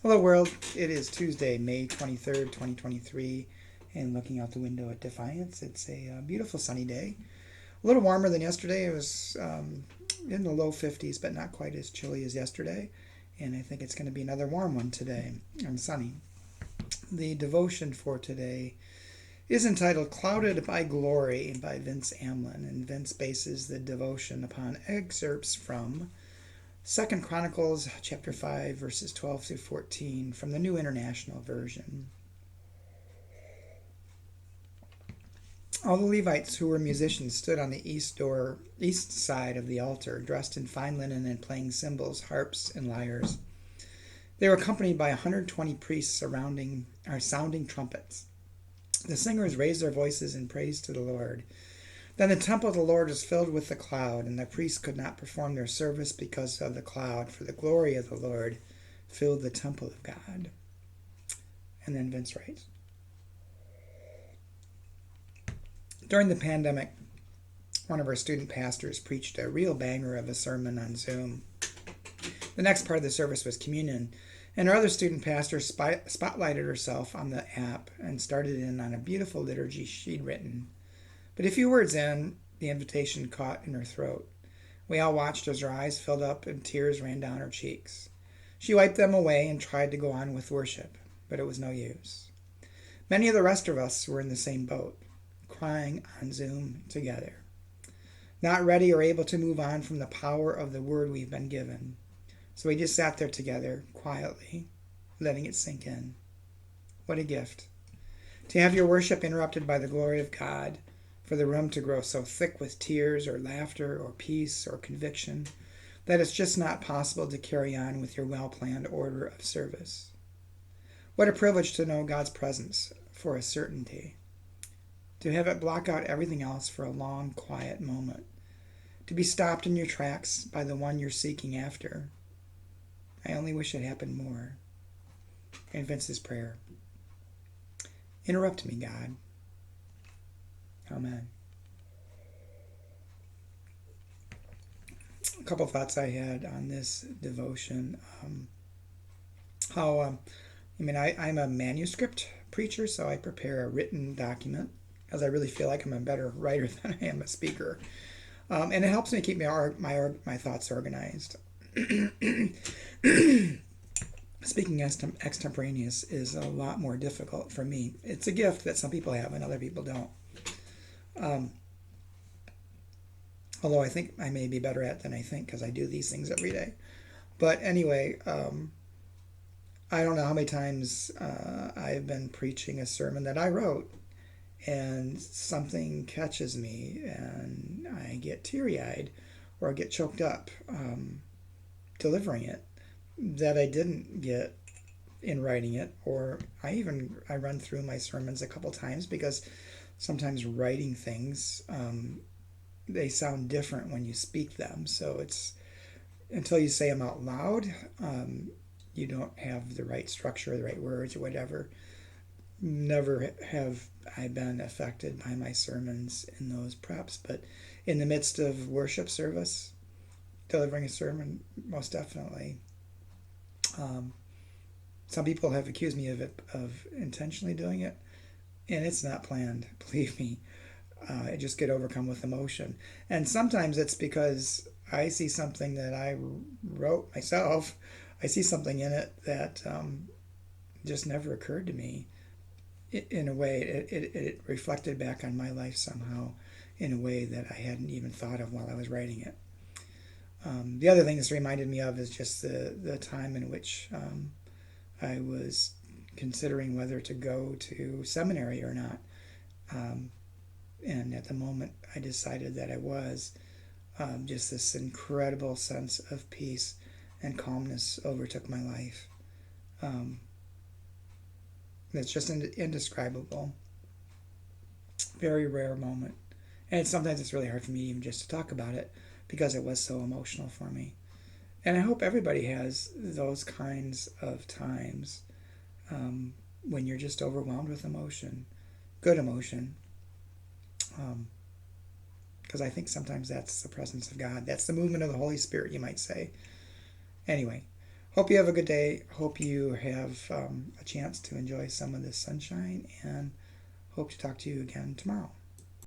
Hello, world. It is Tuesday, May 23rd, 2023, and looking out the window at Defiance, it's a beautiful sunny day. A little warmer than yesterday. It was in the low 50s, but not quite as chilly as yesterday. And I think it's going to be another warm one today and sunny. The devotion for today is entitled Clouded by Glory by Vince Amlin. And Vince bases the devotion upon excerpts from 2 Chronicles chapter 5 verses 12 through 14 from the New International Version. All the Levites who were musicians stood on the east side of the altar, dressed in fine linen and playing cymbals, harps, and lyres. They were accompanied by 120 priests sounding trumpets. The singers raised their voices in praise to the Lord. Then the temple of the Lord was filled with the cloud, and the priests could not perform their service because of the cloud, for the glory of the Lord filled the temple of God. And then Vince writes, during the pandemic, one of our student pastors preached a real banger of a sermon on Zoom. The next part of the service was communion, and our other student pastor spotlighted herself on the app and started in on a beautiful liturgy she'd written. But a few words in, the invitation caught in her throat. We all watched as her eyes filled up and tears ran down her cheeks. She wiped them away and tried to go on with worship, but it was no use. Many of the rest of us were in the same boat, crying on Zoom together, not ready or able to move on from the power of the word we've been given. So we just sat there together, quietly, letting it sink in. What a gift. To have your worship interrupted by the glory of God, for the room to grow so thick with tears or laughter or peace or conviction that it's just not possible to carry on with your well-planned order of service. What a privilege to know God's presence for a certainty, to have it block out everything else for a long, quiet moment, to be stopped in your tracks by the one you're seeking after. I only wish it happened more. And Vince's prayer. Interrupt me, God. Amen. A couple thoughts I had on this devotion. I'm a manuscript preacher, so I prepare a written document, as I really feel like I'm a better writer than I am a speaker. And it helps me keep my thoughts organized. Speaking extemporaneous is a lot more difficult for me. It's a gift that some people have and other people don't. Although I think I may be better at it than I think because I do these things every day. But anyway, I don't know how many times I've been preaching a sermon that I wrote and something catches me and I get teary-eyed or get choked up delivering it that I didn't get in writing it, or I run through my sermons a couple times because sometimes writing things, they sound different when you speak them. So it's until you say them out loud, you don't have the right structure, the right words, or whatever. Never have I been affected by my sermons in those preps, but in the midst of worship service, delivering a sermon, most definitely. Some people have accused me of intentionally doing it, and it's not planned, believe me. I just get overcome with emotion. And sometimes it's because I see something that I wrote myself. I see something in it that just never occurred to me. In a way, it reflected back on my life somehow in a way that I hadn't even thought of while I was writing it. The other thing this reminded me of is just the time in which I was considering whether to go to seminary or not. And at the moment I decided that I was, just this incredible sense of peace and calmness overtook my life. It's just indescribable. Very rare moment. And sometimes it's really hard for me even just to talk about it because it was so emotional for me. And I hope everybody has those kinds of times when you're just overwhelmed with emotion, good emotion. Because I think sometimes that's the presence of God. That's the movement of the Holy Spirit, you might say. Anyway, Hope you have a good day. Hope you have a chance to enjoy some of this sunshine, and hope to talk to you again tomorrow.